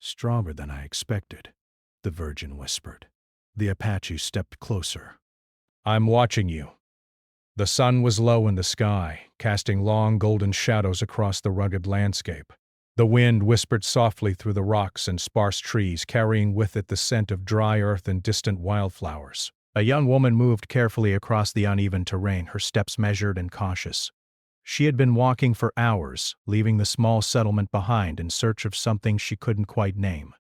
Stronger than I expected, the Virgin whispered. The Apache stepped closer. I'm watching you. The sun was low in the sky, casting long golden shadows across the rugged landscape. The wind whispered softly through the rocks and sparse trees, carrying with it the scent of dry earth and distant wildflowers. A young woman moved carefully across the uneven terrain, her steps measured and cautious. She had been walking for hours, leaving the small settlement behind in search of something she couldn't quite name.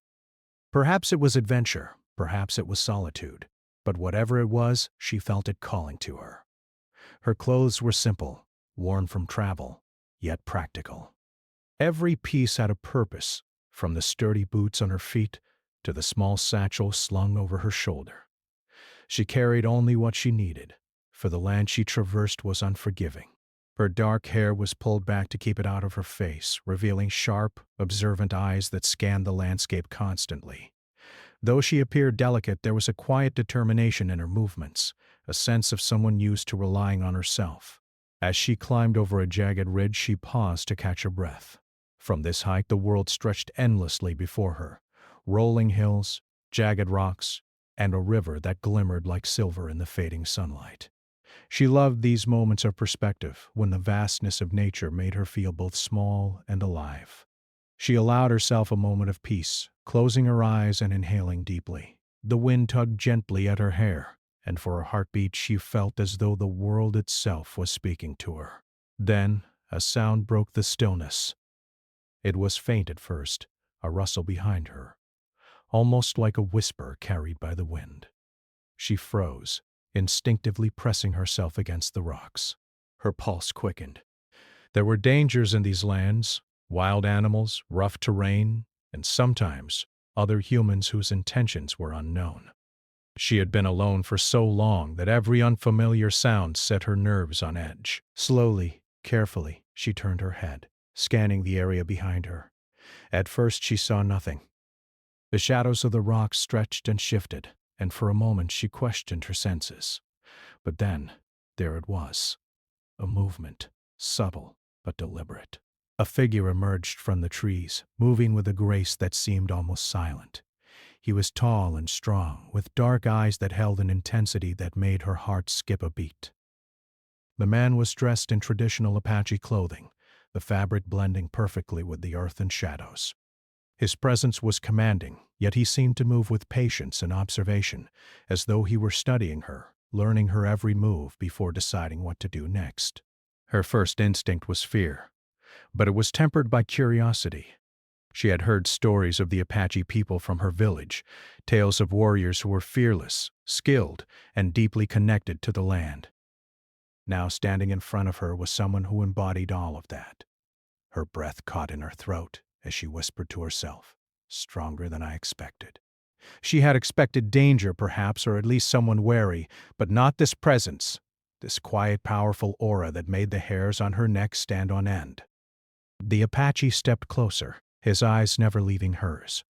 Perhaps it was adventure, perhaps it was solitude, but whatever it was, she felt it calling to her. Her clothes were simple, worn from travel, yet practical. Every piece had a purpose, from the sturdy boots on her feet to the small satchel slung over her shoulder. She carried only what she needed, for the land she traversed was unforgiving. Her dark hair was pulled back to keep it out of her face, revealing sharp, observant eyes that scanned the landscape constantly. Though she appeared delicate, there was a quiet determination in her movements, a sense of someone used to relying on herself. As she climbed over a jagged ridge, she paused to catch her breath. From this height, the world stretched endlessly before her, rolling hills, jagged rocks, and a river that glimmered like silver in the fading sunlight. She loved these moments of perspective, when the vastness of nature made her feel both small and alive. She allowed herself a moment of peace, closing her eyes and inhaling deeply. The wind tugged gently at her hair, and for a heartbeat she felt as though the world itself was speaking to her. Then a sound broke the stillness. It was faint at first, a rustle behind her, almost like a whisper carried by the wind. She froze, instinctively pressing herself against the rocks. Her pulse quickened. There were dangers in these lands, wild animals, rough terrain, and sometimes other humans whose intentions were unknown. She had been alone for so long that every unfamiliar sound set her nerves on edge. Slowly, carefully, she turned her head, scanning the area behind her. At first she saw nothing. The shadows of the rocks stretched and shifted, and for a moment she questioned her senses. But then, there it was. A movement, subtle but deliberate. A figure emerged from the trees, moving with a grace that seemed almost silent. He was tall and strong, with dark eyes that held an intensity that made her heart skip a beat. The man was dressed in traditional Apache clothing, the fabric blending perfectly with the earth and shadows. His presence was commanding, yet he seemed to move with patience and observation, as though he were studying her, learning her every move before deciding what to do next. Her first instinct was fear, but it was tempered by curiosity. She had heard stories of the Apache people from her village, tales of warriors who were fearless, skilled, and deeply connected to the land. Now standing in front of her was someone who embodied all of that. Her breath caught in her throat as she whispered to herself, "Stronger than I expected." She had expected danger, perhaps, or at least someone wary, but not this presence, this quiet, powerful aura that made the hairs on her neck stand on end. The Apache stepped closer, his eyes never leaving hers.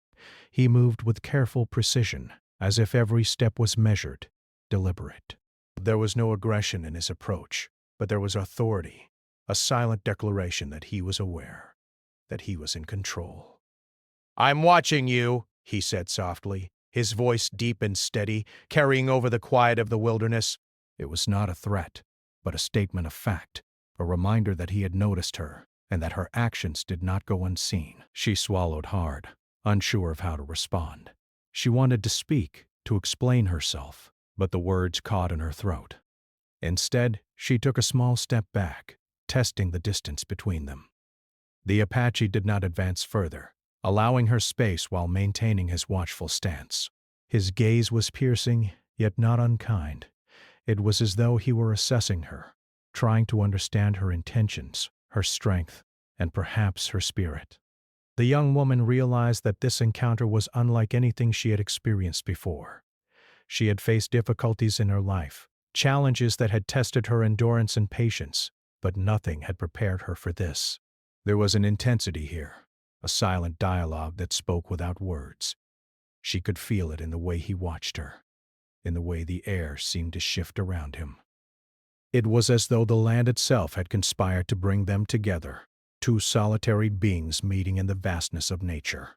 He moved with careful precision, as if every step was measured, deliberate. There was no aggression in his approach, but there was authority, a silent declaration that he was aware, that he was in control. "I'm watching you," he said softly, his voice deep and steady, carrying over the quiet of the wilderness. It was not a threat, but a statement of fact, a reminder that he had noticed her, and that her actions did not go unseen. She swallowed hard, unsure of how to respond. She wanted to speak, to explain herself, but the words caught in her throat. Instead, she took a small step back, testing the distance between them. The Apache did not advance further, allowing her space while maintaining his watchful stance. His gaze was piercing, yet not unkind. It was as though he were assessing her, trying to understand her intentions, her strength, and perhaps her spirit. The young woman realized that this encounter was unlike anything she had experienced before. She had faced difficulties in her life, challenges that had tested her endurance and patience, but nothing had prepared her for this. There was an intensity here, a silent dialogue that spoke without words. She could feel it in the way he watched her, in the way the air seemed to shift around him. It was as though the land itself had conspired to bring them together, two solitary beings meeting in the vastness of nature.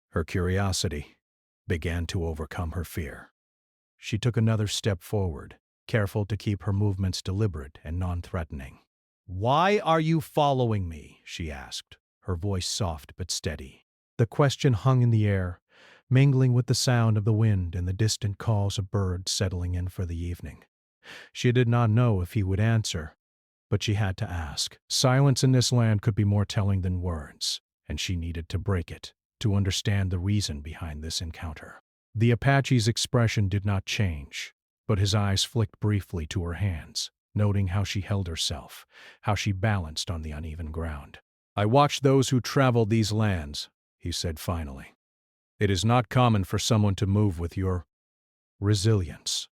Her curiosity began to overcome her fear. She took another step forward, careful to keep her movements deliberate and non-threatening. "Why are you following me?" she asked, her voice soft but steady. The question hung in the air, mingling with the sound of the wind and the distant calls of birds settling in for the evening. She did not know if he would answer, but she had to ask. Silence in this land could be more telling than words, and she needed to break it to understand the reason behind this encounter. The Apache's expression did not change, but his eyes flicked briefly to her hands, noting how she held herself, how she balanced on the uneven ground. "I watch those who travel these lands," he said finally. "It is not common for someone to move with your resilience."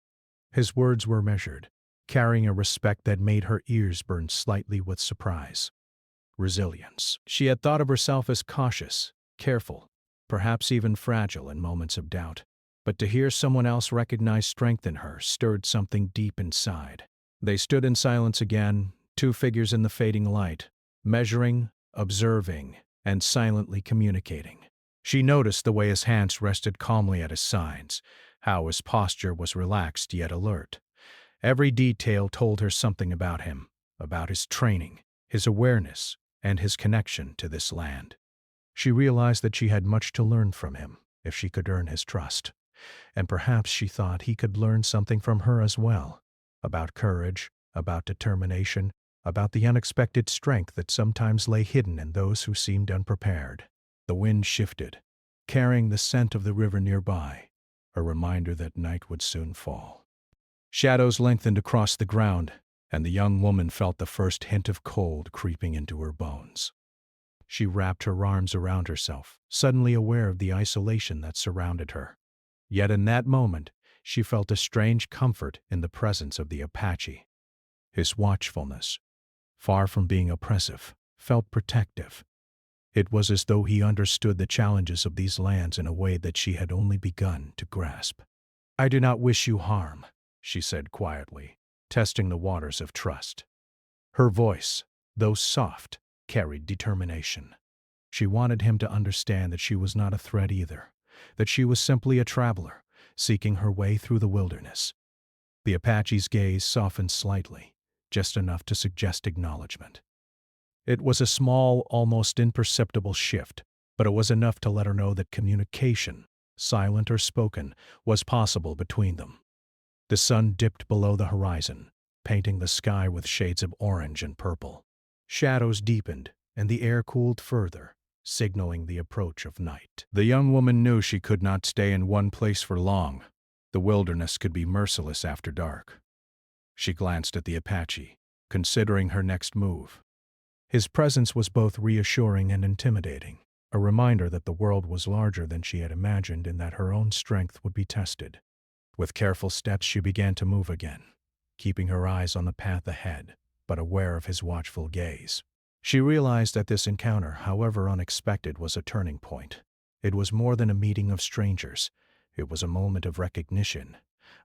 His words were measured, carrying a respect that made her ears burn slightly with surprise. Resilience. She had thought of herself as cautious, careful, perhaps even fragile in moments of doubt. But to hear someone else recognize strength in her stirred something deep inside. They stood in silence again, two figures in the fading light, measuring, observing, and silently communicating. She noticed the way his hands rested calmly at his sides, how his posture was relaxed yet alert. Every detail told her something about him, about his training, his awareness, and his connection to this land. She realized that she had much to learn from him if she could earn his trust. And perhaps she thought he could learn something from her as well, about courage, about determination, about the unexpected strength that sometimes lay hidden in those who seemed unprepared. The wind shifted, carrying the scent of the river nearby, a reminder that night would soon fall. Shadows lengthened across the ground, and the young woman felt the first hint of cold creeping into her bones. She wrapped her arms around herself, suddenly aware of the isolation that surrounded her. Yet in that moment, she felt a strange comfort in the presence of the Apache. His watchfulness, far from being oppressive, felt protective. It was as though he understood the challenges of these lands in a way that she had only begun to grasp. "I do not wish you harm," she said quietly, testing the waters of trust. Her voice, though soft, carried determination. She wanted him to understand that she was not a threat either, that she was simply a traveler, seeking her way through the wilderness. The Apache's gaze softened slightly, just enough to suggest acknowledgement. It was a small, almost imperceptible shift, but it was enough to let her know that communication, silent or spoken, was possible between them. The sun dipped below the horizon, painting the sky with shades of orange and purple. Shadows deepened, and the air cooled further, signaling the approach of night. The young woman knew she could not stay in one place for long. The wilderness could be merciless after dark. She glanced at the Apache, considering her next move. His presence was both reassuring and intimidating, a reminder that the world was larger than she had imagined and that her own strength would be tested. With careful steps, she began to move again, keeping her eyes on the path ahead, but aware of his watchful gaze. She realized that this encounter, however unexpected, was a turning point. It was more than a meeting of strangers. It was a moment of recognition,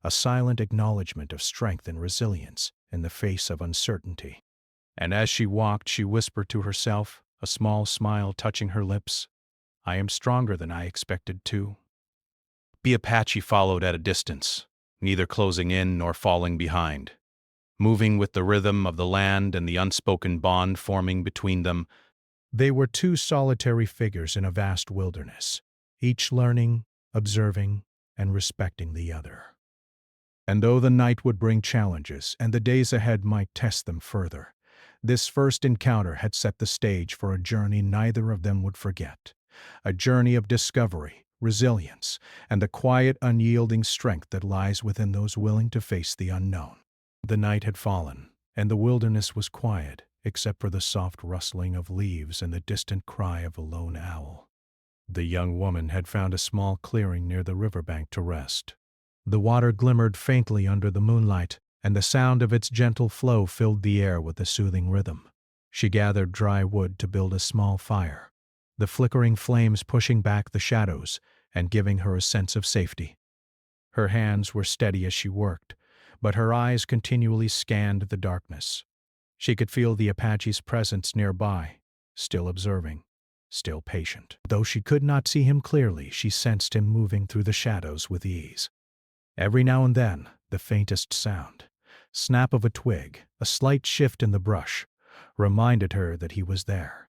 a silent acknowledgement of strength and resilience in the face of uncertainty. And as she walked, she whispered to herself, a small smile touching her lips, "I am stronger than I expected to." The Apache followed at a distance, neither closing in nor falling behind. Moving with the rhythm of the land and the unspoken bond forming between them, they were two solitary figures in a vast wilderness, each learning, observing, and respecting the other. And though the night would bring challenges and the days ahead might test them further, this first encounter had set the stage for a journey neither of them would forget, a journey of discovery, resilience, and the quiet, unyielding strength that lies within those willing to face the unknown. The night had fallen, and the wilderness was quiet, except for the soft rustling of leaves and the distant cry of a lone owl. The young woman had found a small clearing near the riverbank to rest. The water glimmered faintly under the moonlight, and the sound of its gentle flow filled the air with a soothing rhythm. She gathered dry wood to build a small fire, the flickering flames pushing back the shadows and giving her a sense of safety. Her hands were steady as she worked, but her eyes continually scanned the darkness. She could feel the Apache's presence nearby, still observing, still patient. Though she could not see him clearly, she sensed him moving through the shadows with ease. Every now and then, the faintest sound, snap of a twig, a slight shift in the brush, reminded her that he was there.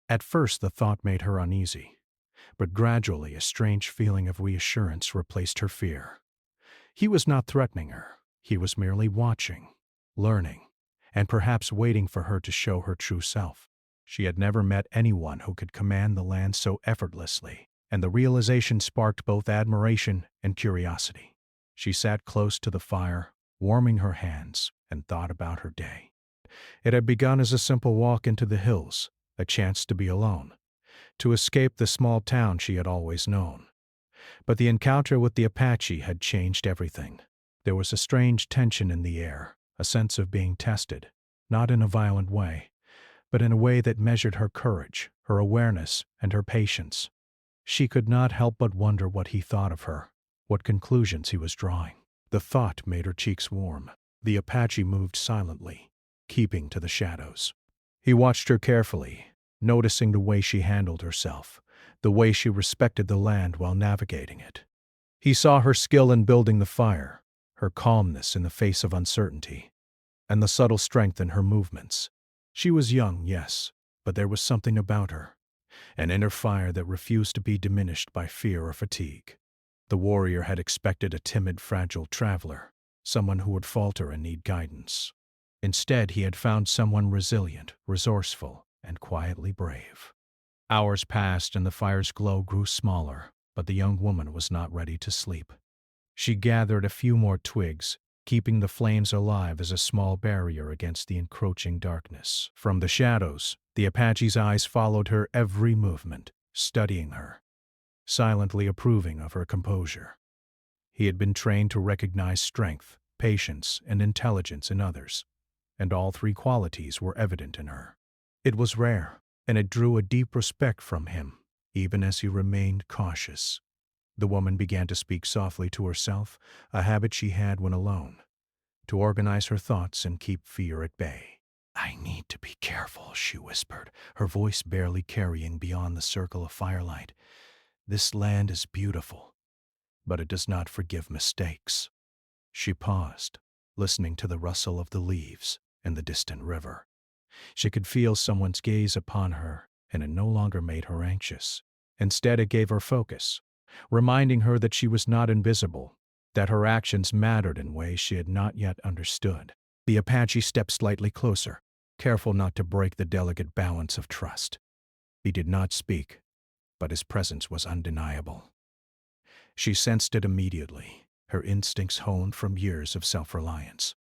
At first the thought made her uneasy, but gradually a strange feeling of reassurance replaced her fear. He was not threatening her, he was merely watching, learning, and perhaps waiting for her to show her true self. She had never met anyone who could command the land so effortlessly, and the realization sparked both admiration and curiosity. She sat close to the fire, warming her hands, and thought about her day. It had begun as a simple walk into the hills, a chance to be alone, to escape the small town she had always known. But the encounter with the Apache had changed everything. There was a strange tension in the air, a sense of being tested, not in a violent way, but in a way that measured her courage, her awareness, and her patience. She could not help but wonder what he thought of her, what conclusions he was drawing. The thought made her cheeks warm. The Apache moved silently, keeping to the shadows. He watched her carefully, noticing the way she handled herself, the way she respected the land while navigating it. He saw her skill in building the fire, her calmness in the face of uncertainty, and the subtle strength in her movements. She was young, yes, but there was something about her, an inner fire that refused to be diminished by fear or fatigue. The warrior had expected a timid, fragile traveler, someone who would falter and need guidance. Instead, he had found someone resilient, resourceful, and quietly brave. Hours passed and the fire's glow grew smaller, but the young woman was not ready to sleep. She gathered a few more twigs, keeping the flames alive as a small barrier against the encroaching darkness. From the shadows, the Apache's eyes followed her every movement, studying her, silently approving of her composure. He had been trained to recognize strength, patience, and intelligence in others, and all three qualities were evident in her. It was rare, and it drew a deep respect from him, even as he remained cautious. The woman began to speak softly to herself, a habit she had when alone, to organize her thoughts and keep fear at bay. "I need to be careful," she whispered, her voice barely carrying beyond the circle of firelight. "This land is beautiful, but it does not forgive mistakes." She paused, listening to the rustle of the leaves and the distant river. She could feel someone's gaze upon her, and it no longer made her anxious. Instead, it gave her focus, reminding her that she was not invisible, that her actions mattered in ways she had not yet understood. The Apache stepped slightly closer, careful not to break the delicate balance of trust. He did not speak, but his presence was undeniable. She sensed it immediately, her instincts honed from years of self-reliance.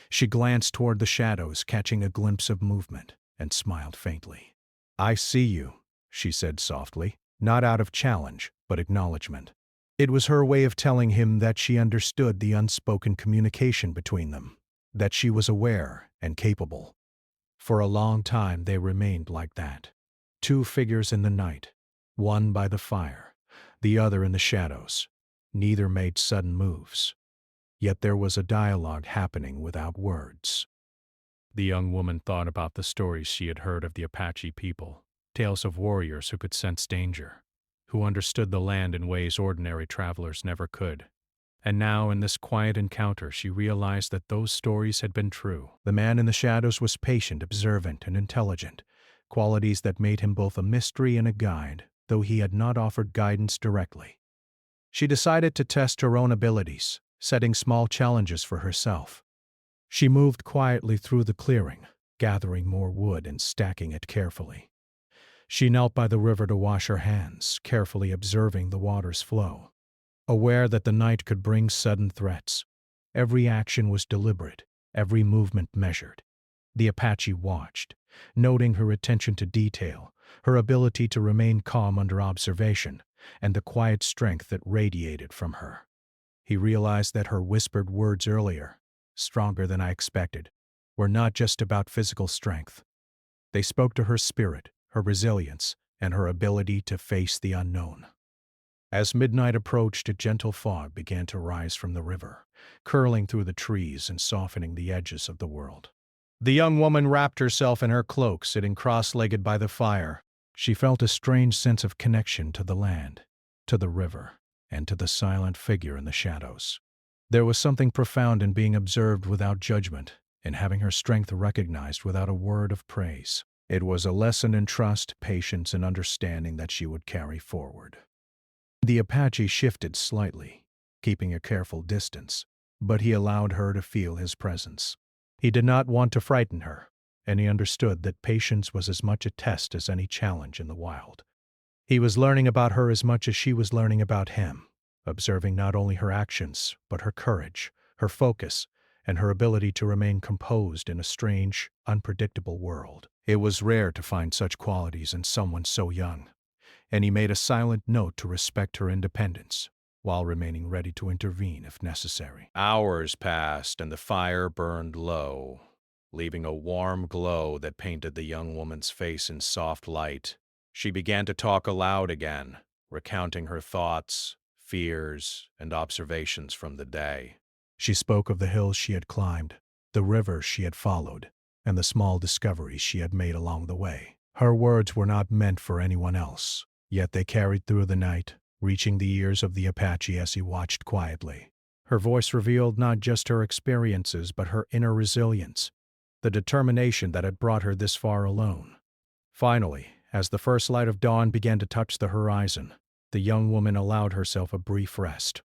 She glanced toward the shadows, catching a glimpse of movement, and smiled faintly. "I see you," she said softly, not out of challenge, but acknowledgement. It was her way of telling him that she understood the unspoken communication between them, that she was aware and capable. For a long time they remained like that, two figures in the night, one by the fire, the other in the shadows. Neither made sudden moves. Yet there was a dialogue happening without words. The young woman thought about the stories she had heard of the Apache people, tales of warriors who could sense danger, who understood the land in ways ordinary travelers never could. And now, in this quiet encounter, she realized that those stories had been true. The man in the shadows was patient, observant, and intelligent, qualities that made him both a mystery and a guide, though he had not offered guidance directly. She decided to test her own abilities, setting small challenges for herself. She moved quietly through the clearing, gathering more wood and stacking it carefully. She knelt by the river to wash her hands, carefully observing the water's flow. Aware that the night could bring sudden threats, every action was deliberate, every movement measured. The Apache watched, noting her attention to detail, her ability to remain calm under observation, and the quiet strength that radiated from her. He realized that her whispered words earlier, "stronger than I expected," were not just about physical strength. They spoke to her spirit, her resilience, and her ability to face the unknown. As midnight approached, a gentle fog began to rise from the river, curling through the trees and softening the edges of the world. The young woman wrapped herself in her cloak, sitting cross-legged by the fire, She felt a strange sense of connection to the land, to the river, and to the silent figure in the shadows. There was something profound in being observed without judgment, in having her strength recognized without a word of praise. It was a lesson in trust, patience, and understanding that she would carry forward. The Apache shifted slightly, keeping a careful distance, but he allowed her to feel his presence. He did not want to frighten her, and he understood that patience was as much a test as any challenge in the wild. He was learning about her as much as she was learning about him, observing not only her actions, but her courage, her focus, and her ability to remain composed in a strange, unpredictable world. It was rare to find such qualities in someone so young, and he made a silent note to respect her independence, while remaining ready to intervene if necessary. Hours passed, and the fire burned low, leaving a warm glow that painted the young woman's face in soft light. She began to talk aloud again, recounting her thoughts, fears, and observations from the day. She spoke of the hills she had climbed, the rivers she had followed, and the small discoveries she had made along the way. Her words were not meant for anyone else, yet they carried through the night, reaching the ears of the Apache as he watched quietly. Her voice revealed not just her experiences but her inner resilience, the determination that had brought her this far alone. Finally, as the first light of dawn began to touch the horizon, the young woman allowed herself a brief rest.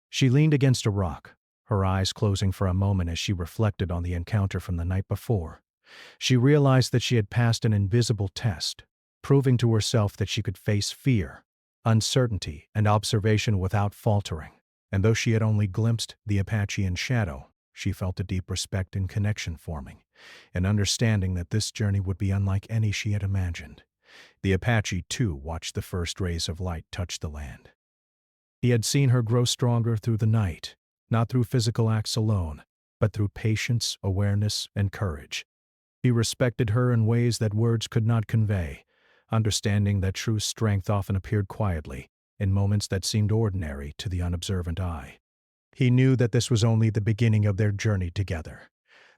She leaned against a rock, her eyes closing for a moment as she reflected on the encounter from the night before. She realized that she had passed an invisible test, proving to herself that she could face fear, uncertainty, and observation without faltering. And though she had only glimpsed the Apache in shadow, she felt a deep respect and connection forming, an understanding that this journey would be unlike any she had imagined. The Apache, too, watched the first rays of light touch the land. He had seen her grow stronger through the night, not through physical acts alone, but through patience, awareness, and courage. He respected her in ways that words could not convey, understanding that true strength often appeared quietly, in moments that seemed ordinary to the unobservant eye. He knew that this was only the beginning of their journey together,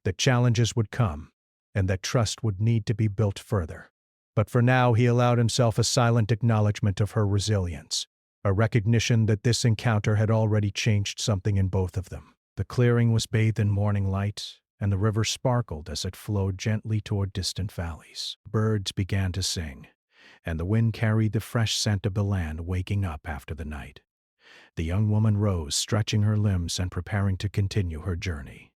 that challenges would come, and that trust would need to be built further. But for now he allowed himself a silent acknowledgement of her resilience, a recognition that this encounter had already changed something in both of them. The clearing was bathed in morning light, and the river sparkled as it flowed gently toward distant valleys. Birds began to sing, and the wind carried the fresh scent of the land waking up after the night. The young woman rose, stretching her limbs and preparing to continue her journey.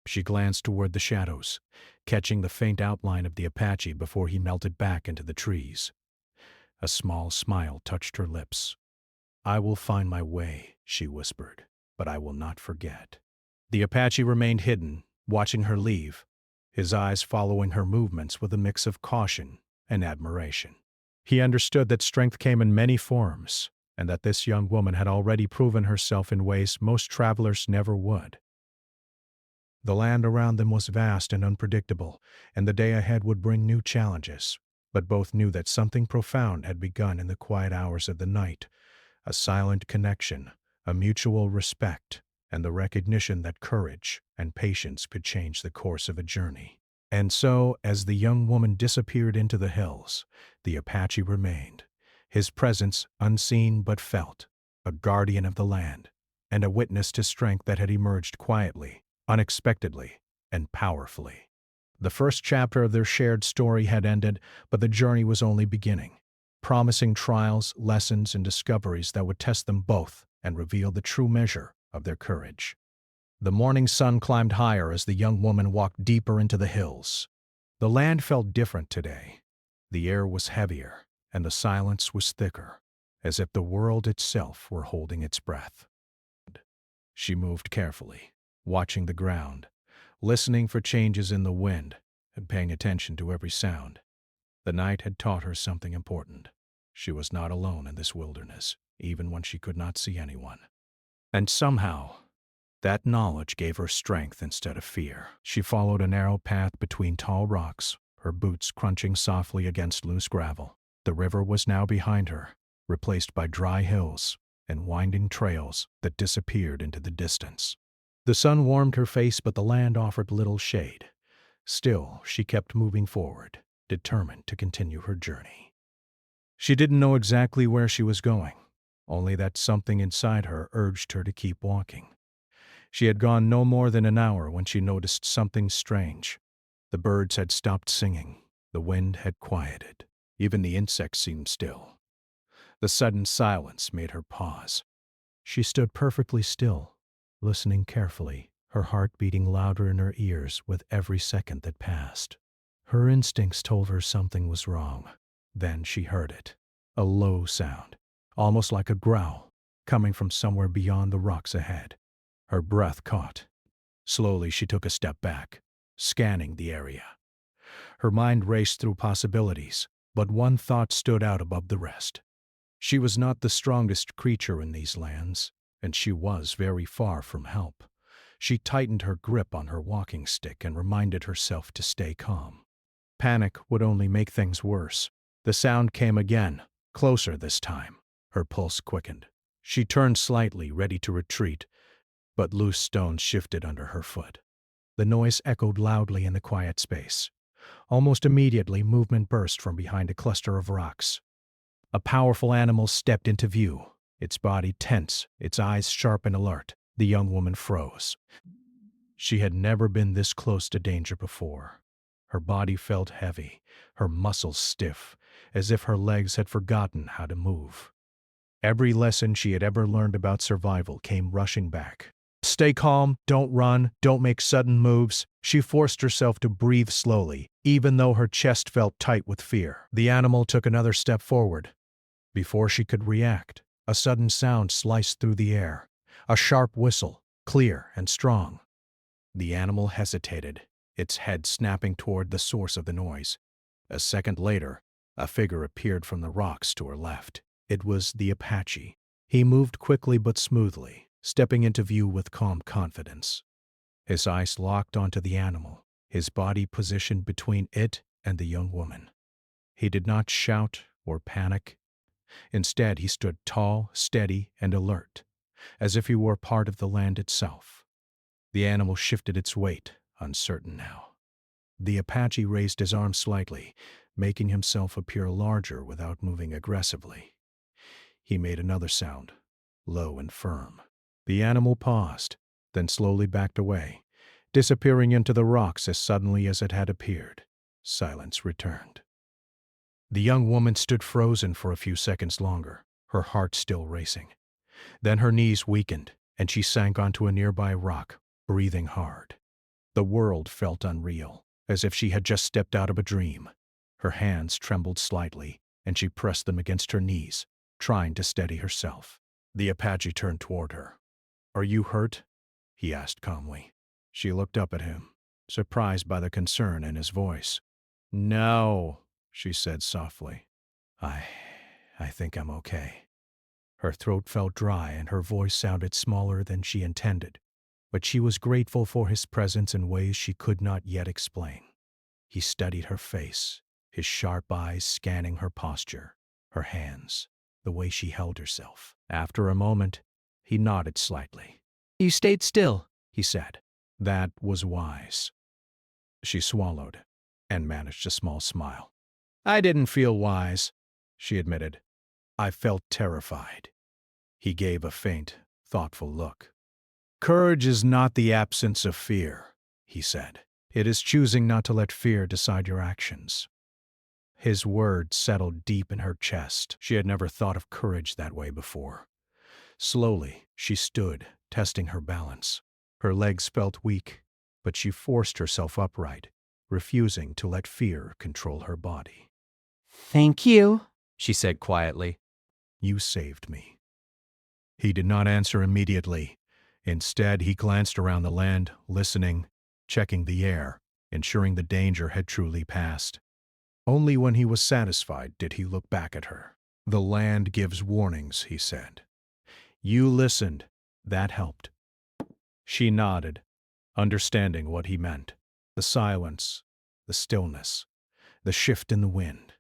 She glanced toward the shadows, catching the faint outline of the Apache before he melted back into the trees. A small smile touched her lips. "I will find my way," she whispered, "but I will not forget." The Apache remained hidden, watching her leave, his eyes following her movements with a mix of caution and admiration. He understood that strength came in many forms, and that this young woman had already proven herself in ways most travelers never would. The land around them was vast and unpredictable, and the day ahead would bring new challenges, but both knew that something profound had begun in the quiet hours of the night, a silent connection, a mutual respect, and the recognition that courage and patience could change the course of a journey. And so, as the young woman disappeared into the hills, the Apache remained, his presence unseen but felt, a guardian of the land, and a witness to strength that had emerged quietly, unexpectedly, and powerfully. The first chapter of their shared story had ended, but the journey was only beginning, promising trials, lessons, and discoveries that would test them both and reveal the true measure of their courage. The morning sun climbed higher as the young woman walked deeper into the hills. The land felt different today. The air was heavier, and the silence was thicker, as if the world itself were holding its breath. She moved carefully, watching the ground, listening for changes in the wind, and paying attention to every sound. The night had taught her something important. She was not alone in this wilderness, even when she could not see anyone. And somehow, that knowledge gave her strength instead of fear. She followed a narrow path between tall rocks, her boots crunching softly against loose gravel. The river was now behind her, replaced by dry hills and winding trails that disappeared into the distance. The sun warmed her face, but the land offered little shade. Still, she kept moving forward, determined to continue her journey. She didn't know exactly where she was going, only that something inside her urged her to keep walking. She had gone no more than an hour when she noticed something strange. The birds had stopped singing. The wind had quieted. Even the insects seemed still. The sudden silence made her pause. She stood perfectly still, listening carefully, her heart beating louder in her ears with every second that passed. Her instincts told her something was wrong. Then she heard it. A low sound, almost like a growl, coming from somewhere beyond the rocks ahead. Her breath caught. Slowly she took a step back, scanning the area. Her mind raced through possibilities, but one thought stood out above the rest. She was not the strongest creature in these lands, and she was very far from help. She tightened her grip on her walking stick and reminded herself to stay calm. Panic would only make things worse. The sound came again, closer this time. Her pulse quickened. She turned slightly, ready to retreat, but loose stones shifted under her foot. The noise echoed loudly in the quiet space. Almost immediately, movement burst from behind a cluster of rocks. A powerful animal stepped into view, its body tense, its eyes sharp and alert. The young woman froze. She had never been this close to danger before. Her body felt heavy, her muscles stiff, as if her legs had forgotten how to move. Every lesson she had ever learned about survival came rushing back. Stay calm, don't run, don't make sudden moves. She forced herself to breathe slowly, even though her chest felt tight with fear. The animal took another step forward. Before she could react, a sudden sound sliced through the air. A sharp whistle, clear and strong. The animal hesitated, its head snapping toward the source of the noise. A second later, a figure appeared from the rocks to her left. It was the Apache. He moved quickly but smoothly, stepping into view with calm confidence. His eyes locked onto the animal, his body positioned between it and the young woman. He did not shout or panic. Instead, he stood tall, steady, and alert, as if he were part of the land itself. The animal shifted its weight, uncertain now. The Apache raised his arm slightly, making himself appear larger without moving aggressively. He made another sound, low and firm. The animal paused, then slowly backed away, disappearing into the rocks as suddenly as it had appeared. Silence returned. The young woman stood frozen for a few seconds longer, her heart still racing. Then her knees weakened, and she sank onto a nearby rock, breathing hard. The world felt unreal, as if she had just stepped out of a dream. Her hands trembled slightly, and she pressed them against her knees, trying to steady herself. The Apache turned toward her. "Are you hurt?" he asked calmly. She looked up at him, surprised by the concern in his voice. "No," she said softly. I think I'm okay." Her throat felt dry and her voice sounded smaller than she intended, but she was grateful for his presence in ways she could not yet explain. He studied her face, his sharp eyes scanning her posture, her hands, the way she held herself. After a moment, he nodded slightly. "You stayed still," he said. That was wise. She swallowed and managed a small smile. "I didn't feel wise," she admitted. "I felt terrified." He gave a faint, thoughtful look. "Courage is not the absence of fear," he said. "It is choosing not to let fear decide your actions." His words settled deep in her chest. She had never thought of courage that way before. Slowly, she stood, testing her balance. Her legs felt weak, but she forced herself upright, refusing to let fear control her body. "Thank you," she said quietly. "You saved me." He did not answer immediately. Instead, he glanced around the land, listening, checking the air, ensuring the danger had truly passed. Only when he was satisfied did he look back at her. "The land gives warnings," he said. "You listened. That helped." She nodded, understanding what he meant. The silence, the stillness, the shift in the wind.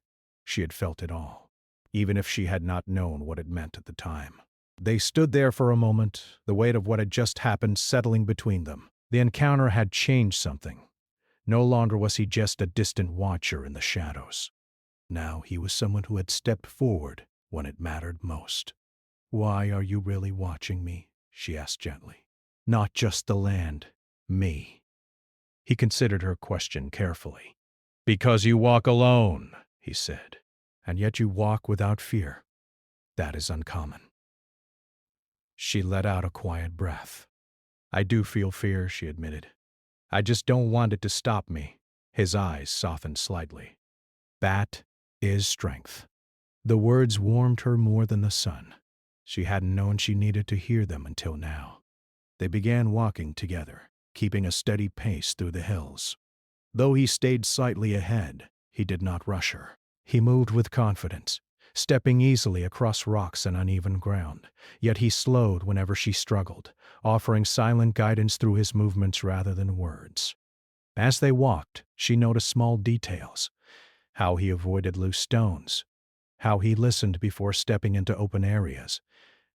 She had felt it all, even if she had not known what it meant at the time. They stood there for a moment, the weight of what had just happened settling between them. The encounter had changed something. No longer was he just a distant watcher in the shadows. Now he was someone who had stepped forward when it mattered most. "Why are you really watching me?" she asked gently. "Not just the land, me." He considered her question carefully. "Because you walk alone," he said, "and yet you walk without fear. That is uncommon." She let out a quiet breath. "I do feel fear," she admitted. "I just don't want it to stop me." His eyes softened slightly. "That is strength." The words warmed her more than the sun. She hadn't known she needed to hear them until now. They began walking together, keeping a steady pace through the hills. Though he stayed slightly ahead, he did not rush her. He moved with confidence, stepping easily across rocks and uneven ground, yet he slowed whenever she struggled, offering silent guidance through his movements rather than words. As they walked, she noticed small details: how he avoided loose stones, how he listened before stepping into open areas,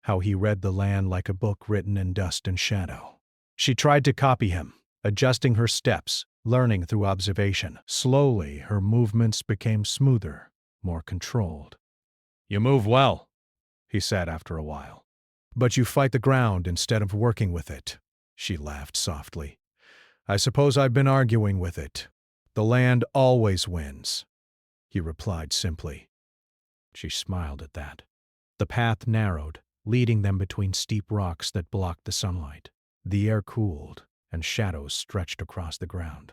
how he read the land like a book written in dust and shadow. She tried to copy him, adjusting her steps, learning through observation. Slowly, her movements became smoother, more controlled. "You move well," he said after a while. "But you fight the ground instead of working with it." She laughed softly. "I suppose I've been arguing with it. The land always wins," he replied simply. She smiled at that. The path narrowed, leading them between steep rocks that blocked the sunlight. The air cooled, and shadows stretched across the ground.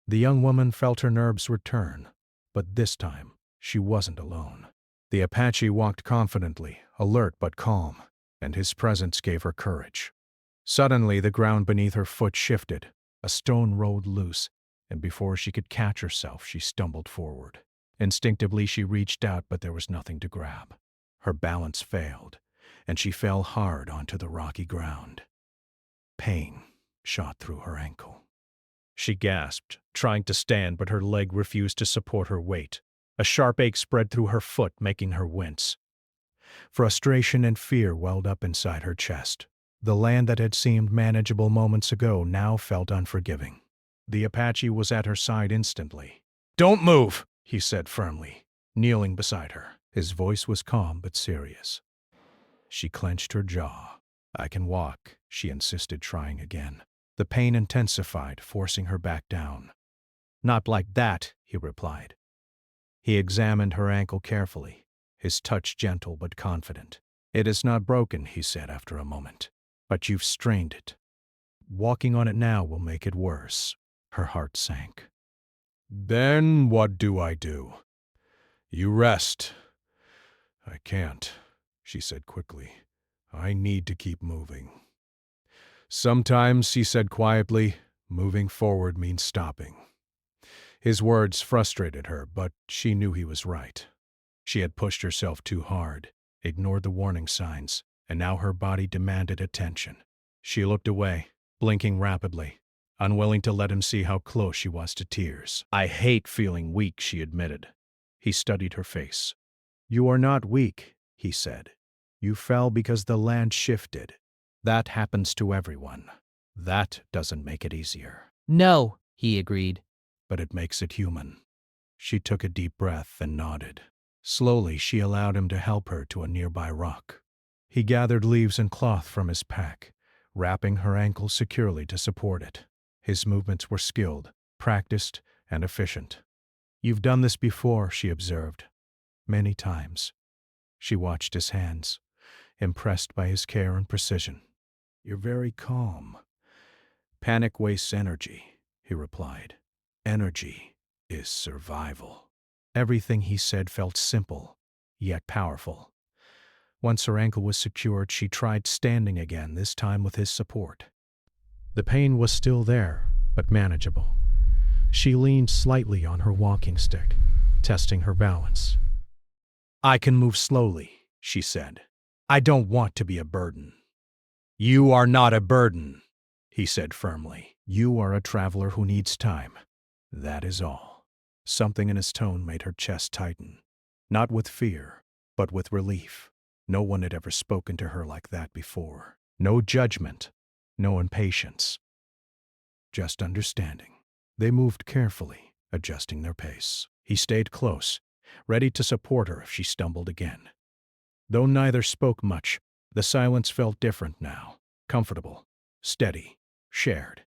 The young woman felt her nerves return, but this time she wasn't alone. The Apache walked confidently, alert but calm, and his presence gave her courage. Suddenly, the ground beneath her foot shifted, a stone rolled loose, and before she could catch herself, she stumbled forward. Instinctively, she reached out, but there was nothing to grab. Her balance failed, and she fell hard onto the rocky ground. Pain shot through her ankle. She gasped, trying to stand, but her leg refused to support her weight. A sharp ache spread through her foot, making her wince. Frustration and fear welled up inside her chest. The land that had seemed manageable moments ago now felt unforgiving. The Apache was at her side instantly. "Don't move," he said firmly, kneeling beside her. His voice was calm but serious. She clenched her jaw. "I can walk," she insisted, trying again. The pain intensified, forcing her back down. "Not like that," he replied. He examined her ankle carefully, his touch gentle but confident. "It is not broken," he said after a moment, "but you've strained it. Walking on it now will make it worse." Her heart sank. "Then what do I do?" "You rest." "I can't," she said quickly. "I need to keep moving." "Sometimes," he said quietly, "moving forward means stopping." His words frustrated her, but she knew he was right. She had pushed herself too hard, ignored the warning signs, and now her body demanded attention. She looked away, blinking rapidly, unwilling to let him see how close she was to tears. "I hate feeling weak," she admitted. He studied her face. "You are not weak," he said. "You fell because the land shifted. That happens to everyone. That doesn't make it easier." "No," he agreed. "But it makes it human." She took a deep breath and nodded. Slowly, she allowed him to help her to a nearby rock. He gathered leaves and cloth from his pack, wrapping her ankle securely to support it. His movements were skilled, practiced, and efficient. "You've done this before," she observed. "Many times." She watched his hands, impressed by his care and precision. "You're very calm." "Panic wastes energy," he replied. "Energy is survival." Everything he said felt simple, yet powerful. Once her ankle was secured, she tried standing again, this time with his support. The pain was still there, but manageable. She leaned slightly on her walking stick, testing her balance. "I can move slowly," she said. "I don't want to be a burden." "You are not a burden," he said firmly. "You are a traveler who needs time. That is all." Something in his tone made her chest tighten, not with fear, but with relief. No one had ever spoken to her like that before. No judgment, no impatience, just understanding. They moved carefully, adjusting their pace. He stayed close, ready to support her if she stumbled again. Though neither spoke much, the silence felt different now, comfortable, steady, shared.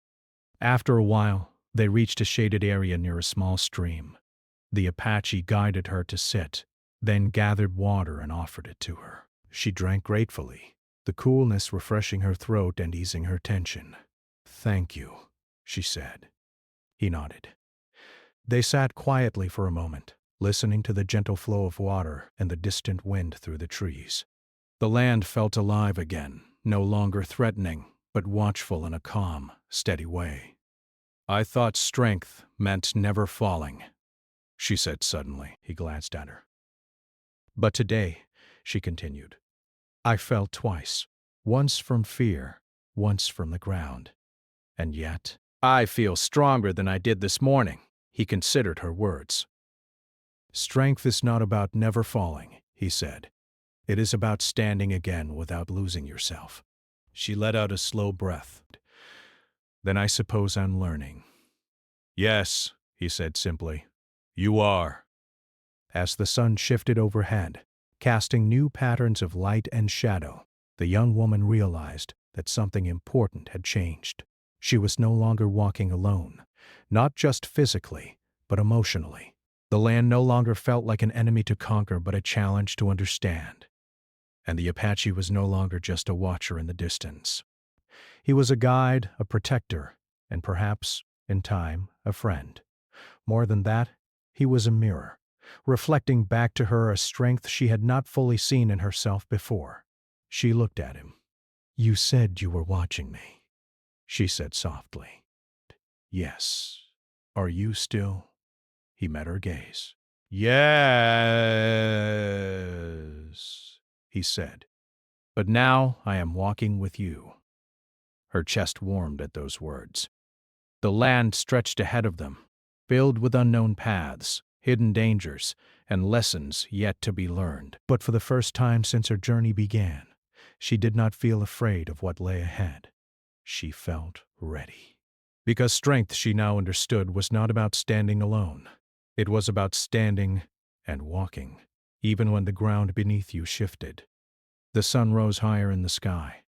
After a while, they reached a shaded area near a small stream. The Apache guided her to sit, then gathered water and offered it to her. She drank gratefully, the coolness refreshing her throat and easing her tension. "Thank you," she said. He nodded. They sat quietly for a moment, listening to the gentle flow of water and the distant wind through the trees. The land felt alive again, no longer threatening, but watchful in a calm, steady way. "I thought strength meant never falling," she said suddenly. He glanced at her. "But today," she continued, "I fell twice, once from fear, once from the ground. And yet, I feel stronger than I did this morning." He considered her words. "Strength is not about never falling," he said. "It is about standing again without losing yourself." She let out a slow breath. "Then I suppose I'm learning." "Yes," he said simply. "You are." As the sun shifted overhead, casting new patterns of light and shadow, the young woman realized that something important had changed. She was no longer walking alone, not just physically, but emotionally. The land no longer felt like an enemy to conquer, but a challenge to understand. And the Apache was no longer just a watcher in the distance. He was a guide, a protector, and perhaps, in time, a friend. More than that, he was a mirror, reflecting back to her a strength she had not fully seen in herself before. She looked at him. "You said you were watching me," she said softly. "Yes. Are you still?" He met her gaze. "Yes," he said. "But now I am walking with you." Her chest warmed at those words. The land stretched ahead of them, filled with unknown paths, hidden dangers, and lessons yet to be learned. But for the first time since her journey began, she did not feel afraid of what lay ahead. She felt ready. Because strength, she now understood, was not about standing alone. It was about standing and walking, even when the ground beneath you shifted. The sun rose higher in the sky,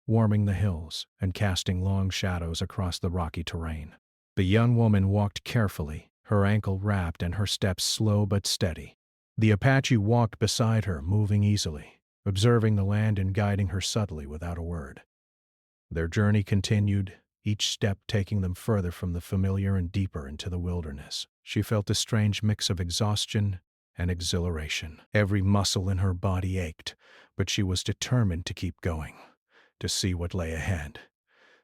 warming the hills and casting long shadows across the rocky terrain. The young woman walked carefully, her ankle wrapped and her steps slow but steady. The Apache walked beside her, moving easily, observing the land and guiding her subtly without a word. Their journey continued, each step taking them further from the familiar and deeper into the wilderness. She felt a strange mix of exhaustion and exhilaration. Every muscle in her body ached, but she was determined to keep going, to see what lay ahead.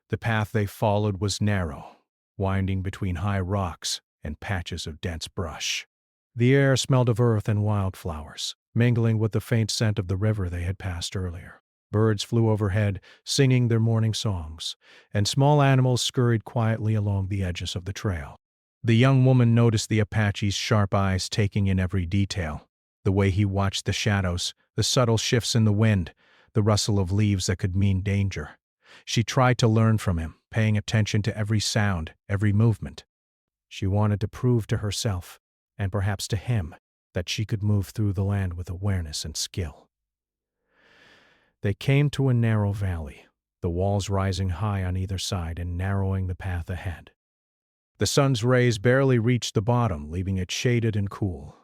The path they followed was narrow, winding between high rocks and patches of dense brush. The air smelled of earth and wildflowers, mingling with the faint scent of the river they had passed earlier. Birds flew overhead, singing their morning songs, and small animals scurried quietly along the edges of the trail. The young woman noticed the Apache's sharp eyes taking in every detail, the way he watched the shadows, the subtle shifts in the wind, the rustle of leaves that could mean danger. She tried to learn from him, paying attention to every sound, every movement. She wanted to prove to herself, and perhaps to him, that she could move through the land with awareness and skill. They came to a narrow valley, the walls rising high on either side and narrowing the path ahead. The sun's rays barely reached the bottom, leaving it shaded and cool.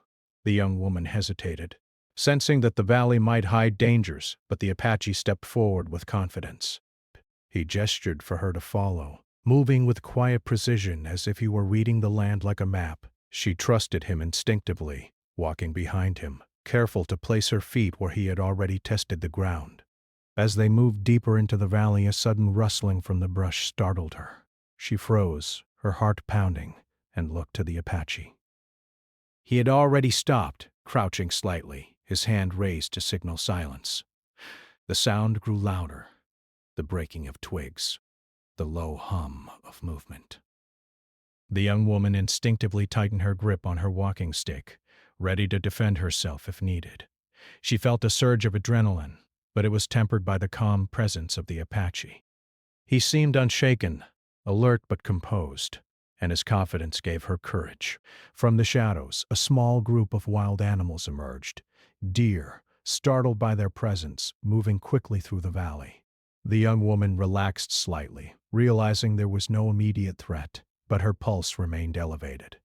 The young woman hesitated, sensing that the valley might hide dangers, but the Apache stepped forward with confidence. He gestured for her to follow, moving with quiet precision as if he were reading the land like a map. She trusted him instinctively, walking behind him, careful to place her feet where he had already tested the ground. As they moved deeper into the valley, a sudden rustling from the brush startled her. She froze, her heart pounding, and looked to the Apache. He had already stopped, crouching slightly, his hand raised to signal silence. The sound grew louder, the breaking of twigs, the low hum of movement. The young woman instinctively tightened her grip on her walking stick, ready to defend herself if needed. She felt a surge of adrenaline, but it was tempered by the calm presence of the Apache. He seemed unshaken, alert but composed, and his confidence gave her courage. From the shadows, a small group of wild animals emerged. Deer, startled by their presence, moving quickly through the valley. The young woman relaxed slightly, realizing there was no immediate threat, but her pulse remained elevated.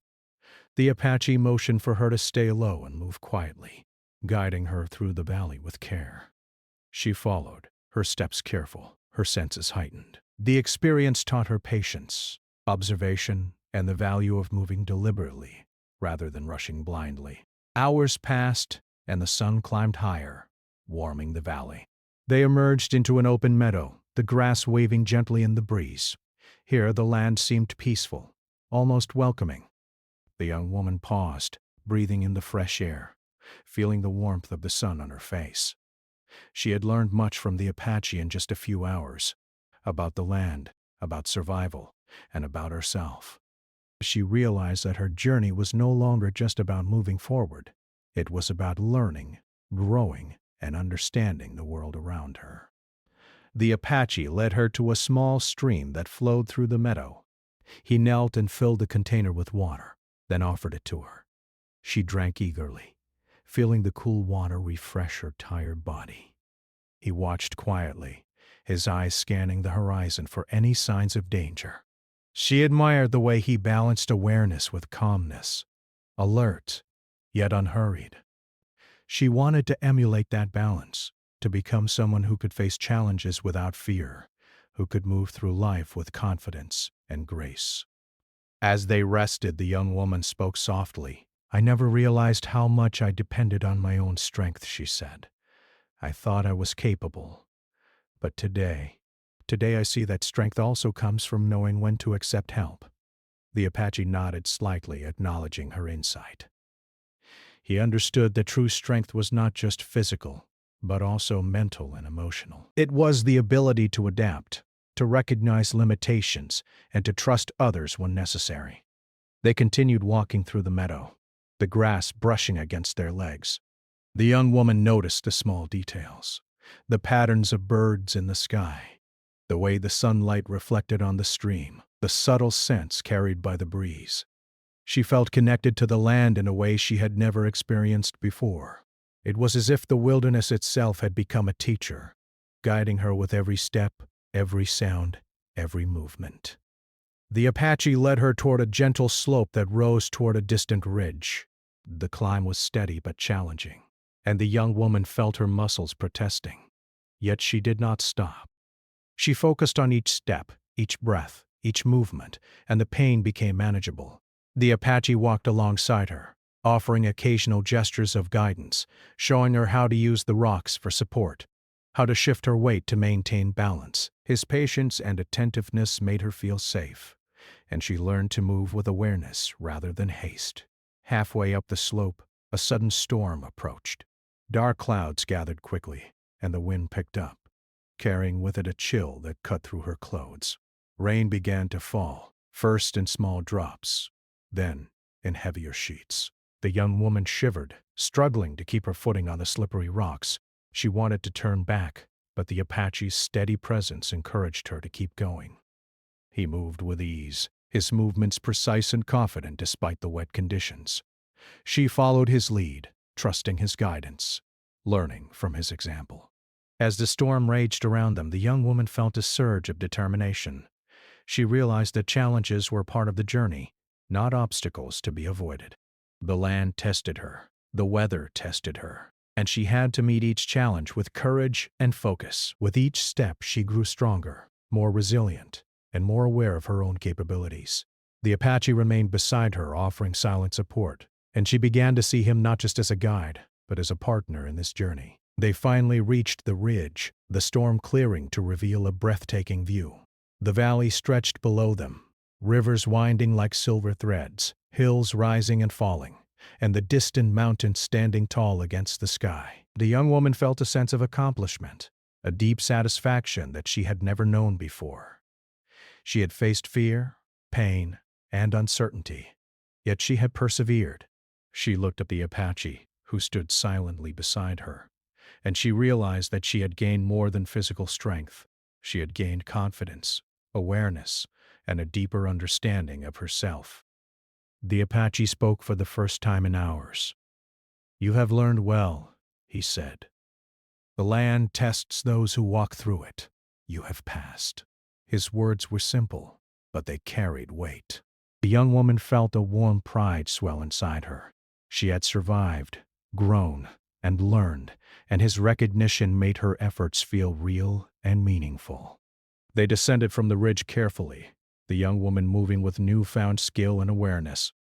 The Apache motioned for her to stay low and move quietly, guiding her through the valley with care. She followed, her steps careful, her senses heightened. The experience taught her patience, observation, and the value of moving deliberately rather than rushing blindly. Hours passed, and the sun climbed higher, warming the valley. They emerged into an open meadow, the grass waving gently in the breeze. Here the land seemed peaceful, almost welcoming. The young woman paused, breathing in the fresh air, feeling the warmth of the sun on her face. She had learned much from the Apache in just a few hours, about the land, about survival, and about herself. She realized that her journey was no longer just about moving forward. It was about learning, growing, and understanding the world around her. The Apache led her to a small stream that flowed through the meadow. He knelt and filled the container with water, then offered it to her. She drank eagerly, feeling the cool water refresh her tired body. He watched quietly, his eyes scanning the horizon for any signs of danger. She admired the way he balanced awareness with calmness, alert, yet unhurried. She wanted to emulate that balance, to become someone who could face challenges without fear, who could move through life with confidence and grace. As they rested, the young woman spoke softly. "I never realized how much I depended on my own strength," she said. "I thought I was capable. But today I see that strength also comes from knowing when to accept help." The Apache nodded slightly, acknowledging her insight. He understood that true strength was not just physical, but also mental and emotional. It was the ability to adapt, to recognize limitations, and to trust others when necessary. They continued walking through the meadow, the grass brushing against their legs. The young woman noticed the small details, the patterns of birds in the sky, the way the sunlight reflected on the stream, the subtle scents carried by the breeze. She felt connected to the land in a way she had never experienced before. It was as if the wilderness itself had become a teacher, guiding her with every step, every sound, every movement. The Apache led her toward a gentle slope that rose toward a distant ridge. The climb was steady but challenging, and the young woman felt her muscles protesting. Yet she did not stop. She focused on each step, each breath, each movement, and the pain became manageable. The Apache walked alongside her, offering occasional gestures of guidance, showing her how to use the rocks for support, how to shift her weight to maintain balance. His patience and attentiveness made her feel safe, and she learned to move with awareness rather than haste. Halfway up the slope, a sudden storm approached. Dark clouds gathered quickly, and the wind picked up, carrying with it a chill that cut through her clothes. Rain began to fall, first in small drops, then in heavier sheets. The young woman shivered, struggling to keep her footing on the slippery rocks. She wanted to turn back, but the Apache's steady presence encouraged her to keep going. He moved with ease, his movements precise and confident despite the wet conditions. She followed his lead, trusting his guidance, learning from his example. As the storm raged around them, the young woman felt a surge of determination. She realized that challenges were part of the journey, not obstacles to be avoided. The land tested her, the weather tested her, and she had to meet each challenge with courage and focus. With each step, she grew stronger, more resilient, and more aware of her own capabilities. The Apache remained beside her, offering silent support, and she began to see him not just as a guide, but as a partner in this journey. They finally reached the ridge, the storm clearing to reveal a breathtaking view. The valley stretched below them, rivers winding like silver threads, hills rising and falling, and the distant mountains standing tall against the sky. The young woman felt a sense of accomplishment, a deep satisfaction that she had never known before. She had faced fear, pain, and uncertainty, yet she had persevered. She looked at the Apache, who stood silently beside her, and she realized that she had gained more than physical strength. She had gained confidence, awareness, and a deeper understanding of herself. The Apache spoke for the first time in hours. "You have learned well," he said. "The land tests those who walk through it. You have passed." His words were simple, but they carried weight. The young woman felt a warm pride swell inside her. She had survived, grown, and learned, and his recognition made her efforts feel real and meaningful. They descended from the ridge carefully, the young woman moving with newfound skill and awareness.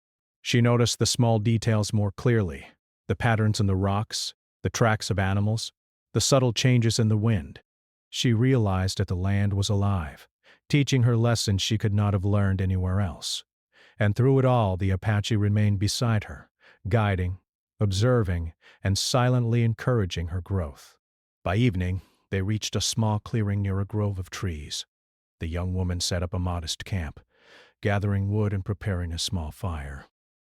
She noticed the small details more clearly, the patterns in the rocks, the tracks of animals, the subtle changes in the wind. She realized that the land was alive, teaching her lessons she could not have learned anywhere else. And through it all, the Apache remained beside her, guiding, observing, and silently encouraging her growth. By evening, they reached a small clearing near a grove of trees. The young woman set up a modest camp, gathering wood and preparing a small fire.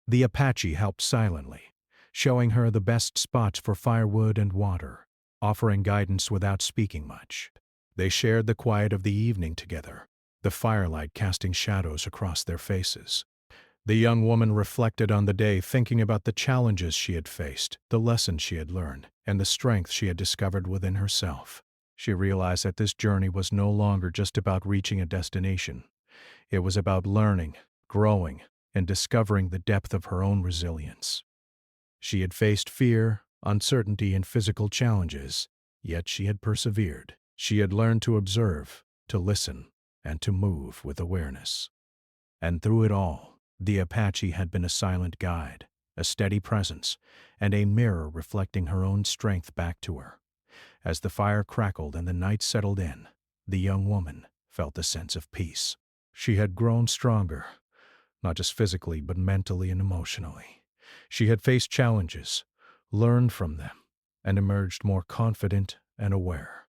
The Apache helped silently, showing her the best spots for firewood and water, offering guidance without speaking much. They shared the quiet of the evening together, the firelight casting shadows across their faces. The young woman reflected on the day, thinking about the challenges she had faced, the lessons she had learned, and the strength she had discovered within herself. She realized that this journey was no longer just about reaching a destination. It was about learning, growing, and discovering the depth of her own resilience. She had faced fear, uncertainty, and physical challenges, yet she had persevered. She had learned to observe, to listen, and to move with awareness. And through it all, the Apache had been a silent guide, a steady presence, and a mirror reflecting her own strength back to her. As the fire crackled and the night settled in, the young woman felt a sense of peace. She had grown stronger, not just physically but mentally and emotionally. She had faced challenges, learned from them, and emerged more confident and aware.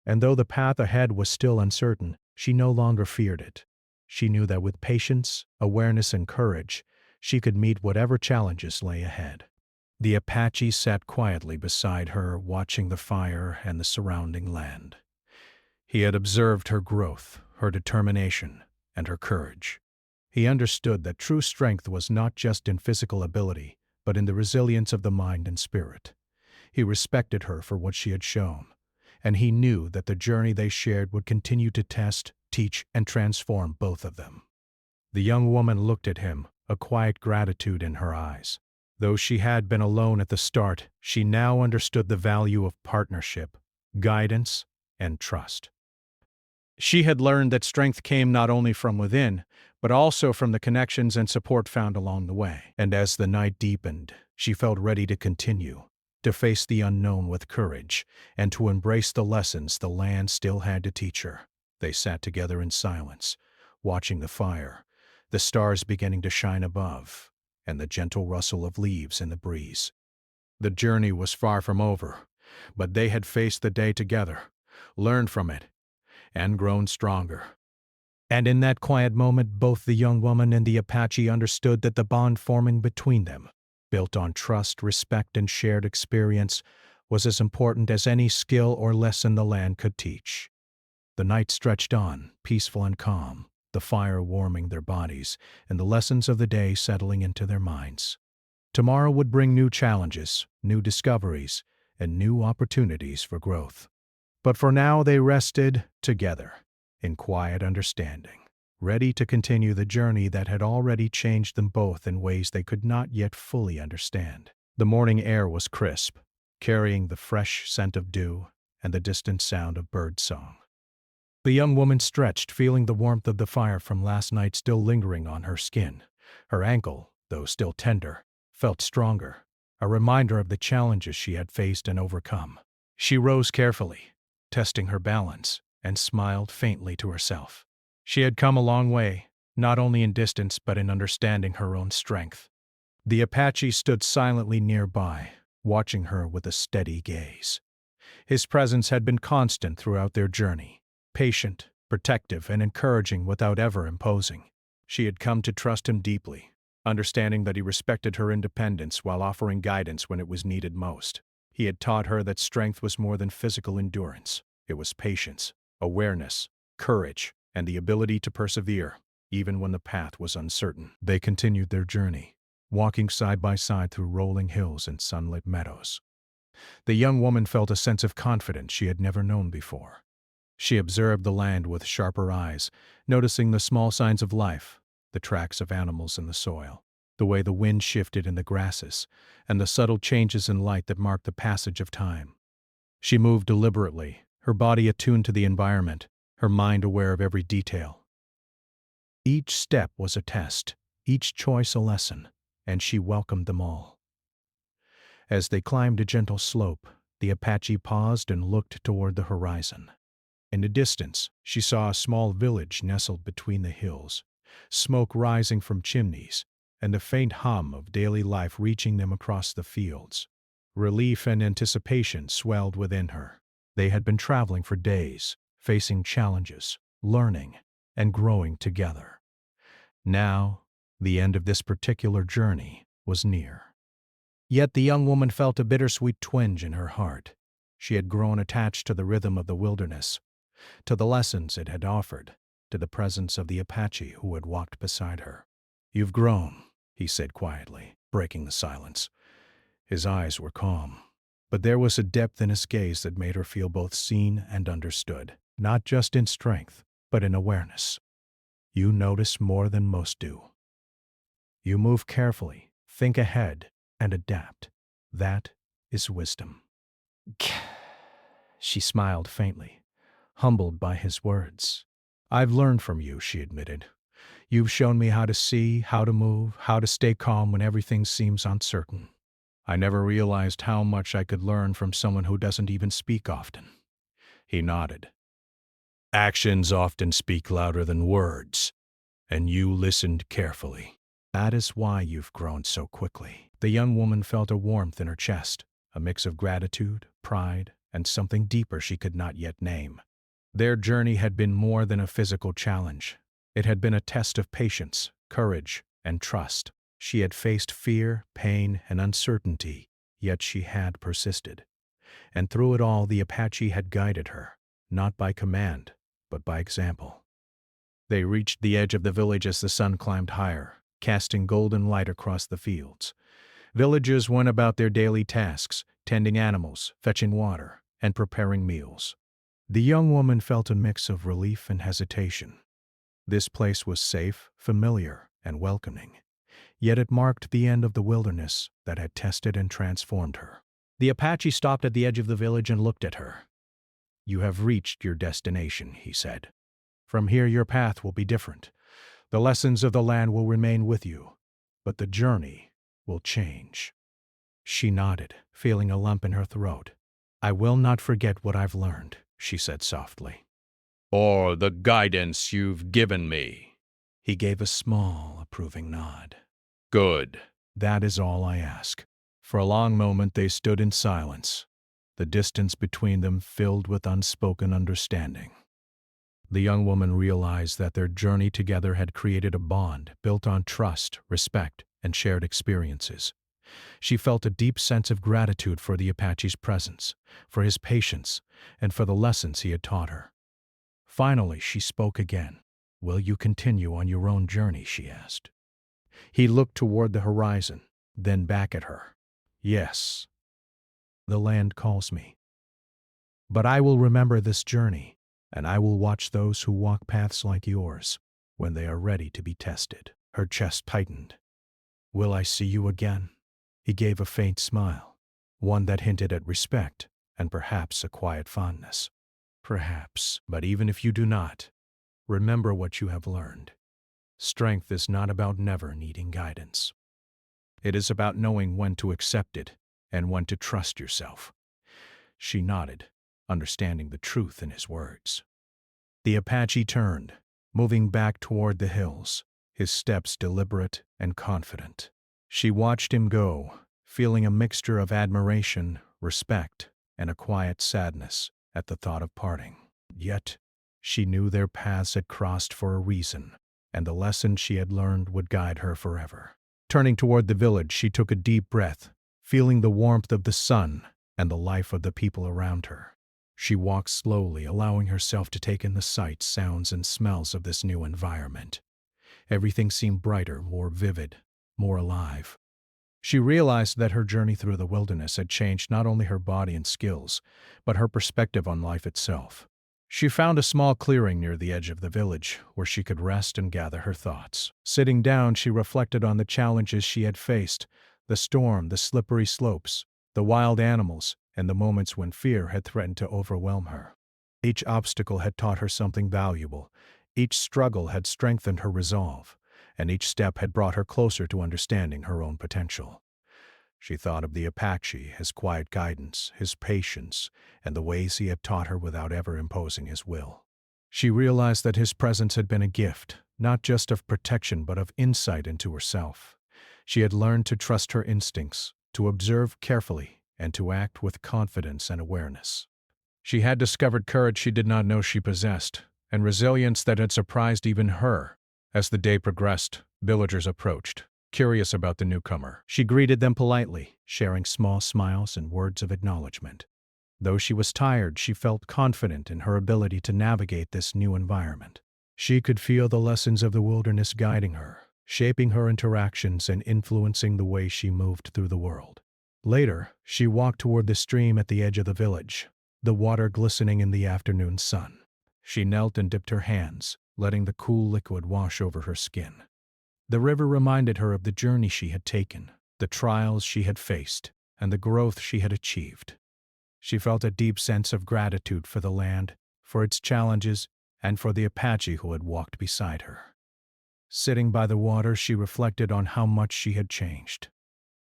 And though the path ahead was still uncertain, she no longer feared it. She knew that with patience, awareness, and courage, she could meet whatever challenges lay ahead. The Apache sat quietly beside her, watching the fire and the surrounding land. He had observed her growth, her determination, and her courage. He understood that true strength was not just in physical ability, but in the resilience of the mind and spirit. He respected her for what she had shown, and he knew that the journey they shared would continue to test, teach, and transform both of them. The young woman looked at him, a quiet gratitude in her eyes. Though she had been alone at the start, she now understood the value of partnership, guidance, and trust. She had learned that strength came not only from within, but also from the connections and support found along the way. And as the night deepened, she felt ready to continue, to face the unknown with courage, and to embrace the lessons the land still had to teach her. They sat together in silence, watching the fire, the stars beginning to shine above, and the gentle rustle of leaves in the breeze. The journey was far from over, but they had faced the day together, learned from it, and grown stronger. And in that quiet moment, both the young woman and the Apache understood that the bond forming between them, built on trust, respect, and shared experience, was as important as any skill or lesson the land could teach. The night stretched on, peaceful and calm, the fire warming their bodies, and the lessons of the day settling into their minds. Tomorrow would bring new challenges, new discoveries, and new opportunities for growth. But for now they rested together, in quiet understanding, ready to continue the journey that had already changed them both in ways they could not yet fully understand. The morning air was crisp, carrying the fresh scent of dew and the distant sound of bird song. The young woman stretched, feeling the warmth of the fire from last night still lingering on her skin. Her ankle, though still tender, felt stronger, a reminder of the challenges she had faced and overcome. She rose carefully, testing her balance, and smiled faintly to herself. She had come a long way, not only in distance but in understanding her own strength. The Apache stood silently nearby, watching her with a steady gaze. His presence had been constant throughout their journey, patient, protective, and encouraging without ever imposing. She had come to trust him deeply, understanding that he respected her independence while offering guidance when it was needed most. He had taught her that strength was more than physical endurance. It was patience, awareness, courage, and the ability to persevere, even when the path was uncertain. They continued their journey, walking side by side through rolling hills and sunlit meadows. The young woman felt a sense of confidence she had never known before. She observed the land with sharper eyes, noticing the small signs of life, the tracks of animals in the soil, the way the wind shifted in the grasses, and the subtle changes in light that marked the passage of time. She moved deliberately, her body attuned to the environment, her mind aware of every detail. Each step was a test, each choice a lesson, and she welcomed them all. As they climbed a gentle slope, the Apache paused and looked toward the horizon. In the distance, she saw a small village nestled between the hills, smoke rising from chimneys, and the faint hum of daily life reaching them across the fields. Relief and anticipation swelled within her. They had been traveling for days, facing challenges, learning, and growing together. Now, the end of this particular journey was near. Yet the young woman felt a bittersweet twinge in her heart. She had grown attached to the rhythm of the wilderness, to the lessons it had offered, to the presence of the Apache who had walked beside her. "You've grown," he said quietly, breaking the silence. His eyes were calm, but there was a depth in his gaze that made her feel both seen and understood, not just in strength, but in awareness. "You notice more than most do. You move carefully, think ahead, and adapt. That is wisdom." She smiled faintly, humbled by his words. "I've learned from you," she admitted. "You've shown me how to see, how to move, how to stay calm when everything seems uncertain. I never realized how much I could learn from someone who doesn't even speak often." He nodded. "Actions often speak louder than words, and you listened carefully. That is why you've grown so quickly." The young woman felt a warmth in her chest, a mix of gratitude, pride, and something deeper she could not yet name. Their journey had been more than a physical challenge. It had been a test of patience, courage, and trust. She had faced fear, pain, and uncertainty, yet she had persisted. And through it all, the Apache had guided her, not by command, but by example. They reached the edge of the village as the sun climbed higher, casting golden light across the fields. Villagers went about their daily tasks, tending animals, fetching water, and preparing meals. The young woman felt a mix of relief and hesitation. This place was safe, familiar, and welcoming. Yet it marked the end of the wilderness that had tested and transformed her. The Apache stopped at the edge of the village and looked at her. "You have reached your destination," he said. "From here your path will be different. The lessons of the land will remain with you, but the journey will change." She nodded, feeling a lump in her throat. "I will not forget what I've learned," she said softly. "Or the guidance you've given me." He gave a small, approving nod. "Good. That is all I ask." For a long moment they stood in silence, the distance between them filled with unspoken understanding. The young woman realized that their journey together had created a bond built on trust, respect, and shared experiences. She felt a deep sense of gratitude for the Apache's presence, for his patience, and for the lessons he had taught her. Finally, she spoke again. "Will you continue on your own journey?" she asked. He looked toward the horizon, then back at her. "Yes, the land calls me. But I will remember this journey, and I will watch those who walk paths like yours when they are ready to be tested." Her chest tightened. "Will I see you again?" He gave a faint smile, one that hinted at respect and perhaps a quiet fondness. "Perhaps, but even if you do not, remember what you have learned. Strength is not about never needing guidance. It is about knowing when to accept it and when to trust yourself." She nodded, understanding the truth in his words. The Apache turned, moving back toward the hills, his steps deliberate and confident. She watched him go, feeling a mixture of admiration, respect, and a quiet sadness at the thought of parting. Yet, she knew their paths had crossed for a reason, and the lesson she had learned would guide her forever. Turning toward the village, she took a deep breath, feeling the warmth of the sun and the life of the people around her. She walked slowly, allowing herself to take in the sights, sounds, and smells of this new environment. Everything seemed brighter, more vivid, more alive. She realized that her journey through the wilderness had changed not only her body and skills, but her perspective on life itself. She found a small clearing near the edge of the village where she could rest and gather her thoughts. Sitting down, she reflected on the challenges she had faced, the storm, the slippery slopes, the wild animals, and the moments when fear had threatened to overwhelm her. Each obstacle had taught her something valuable. Each struggle had strengthened her resolve, and each step had brought her closer to understanding her own potential. She thought of the Apache, his quiet guidance, his patience, and the ways he had taught her without ever imposing his will. She realized that his presence had been a gift, not just of protection but of insight into herself. She had learned to trust her instincts, to observe carefully, and to act with confidence and awareness. She had discovered courage she did not know she possessed, and resilience that had surprised even her. As the day progressed, villagers approached, curious about the newcomer. She greeted them politely, sharing small smiles and words of acknowledgement. Though she was tired, she felt confident in her ability to navigate this new environment. She could feel the lessons of the wilderness guiding her, shaping her interactions and influencing the way she moved through the world. Later, she walked toward the stream at the edge of the village, the water glistening in the afternoon sun. She knelt and dipped her hands, letting the cool liquid wash over her skin. The river reminded her of the journey she had taken, the trials she had faced, and the growth she had achieved. She felt a deep sense of gratitude for the land, for its challenges, and for the Apache who had walked beside her. Sitting by the water, she reflected on how much she had changed.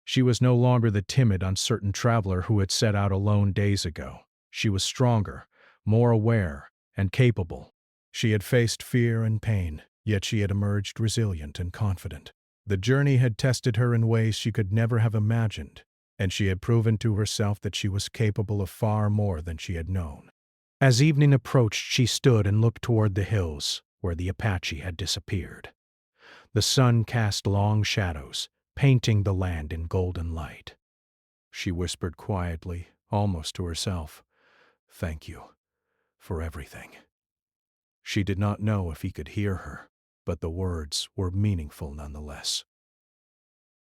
She was no longer the timid, uncertain traveler who had set out alone days ago. She was stronger, more aware, and capable. She had faced fear and pain, yet she had emerged resilient and confident. The journey had tested her in ways she could never have imagined, and she had proven to herself that she was capable of far more than she had known. As evening approached, she stood and looked toward the hills, where the Apache had disappeared. The sun cast long shadows, painting the land in golden light. She whispered quietly, almost to herself, "Thank you for everything." She did not know if he could hear her, but the words were meaningful nonetheless.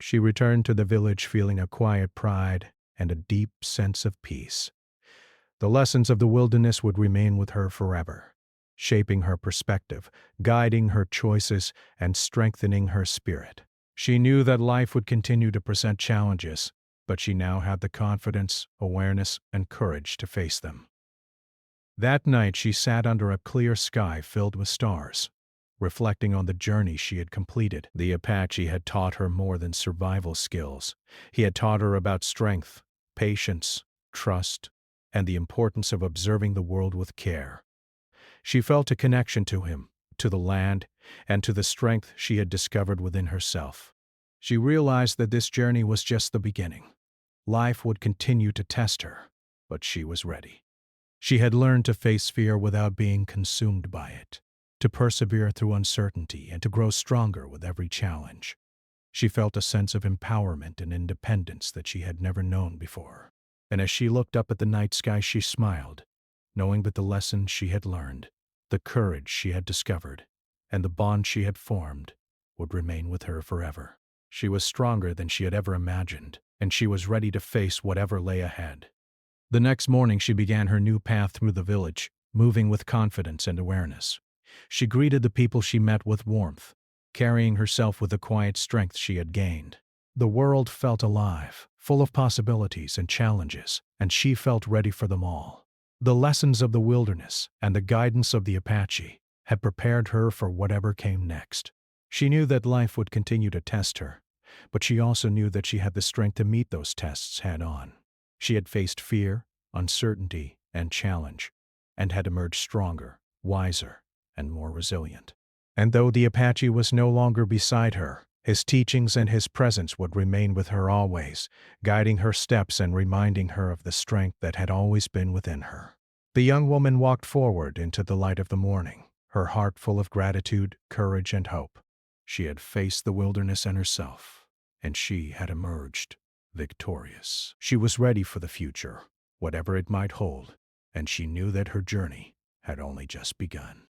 She returned to the village feeling a quiet pride and a deep sense of peace. The lessons of the wilderness would remain with her forever, shaping her perspective, guiding her choices, and strengthening her spirit. She knew that life would continue to present challenges, but she now had the confidence, awareness, and courage to face them. That night she sat under a clear sky filled with stars, reflecting on the journey she had completed. The Apache had taught her more than survival skills. He had taught her about strength, patience, trust, and the importance of observing the world with care. She felt a connection to him, to the land, and to the strength she had discovered within herself. She realized that this journey was just the beginning. Life would continue to test her, but she was ready. She had learned to face fear without being consumed by it, to persevere through uncertainty, and to grow stronger with every challenge. She felt a sense of empowerment and independence that she had never known before. And as she looked up at the night sky, she smiled, knowing that the lessons she had learned, the courage she had discovered, and the bond she had formed would remain with her forever. She was stronger than she had ever imagined, and she was ready to face whatever lay ahead. The next morning she began her new path through the village, moving with confidence and awareness. She greeted the people she met with warmth, carrying herself with the quiet strength she had gained. The world felt alive, full of possibilities and challenges, and she felt ready for them all. The lessons of the wilderness and the guidance of the Apache had prepared her for whatever came next. She knew that life would continue to test her, but she also knew that she had the strength to meet those tests head-on. She had faced fear, uncertainty, and challenge, and had emerged stronger, wiser, and more resilient. And though the Apache was no longer beside her, his teachings and his presence would remain with her always, guiding her steps and reminding her of the strength that had always been within her. The young woman walked forward into the light of the morning, her heart full of gratitude, courage, and hope. She had faced the wilderness and herself, and she had emerged victorious. She was ready for the future, whatever it might hold, and she knew that her journey had only just begun.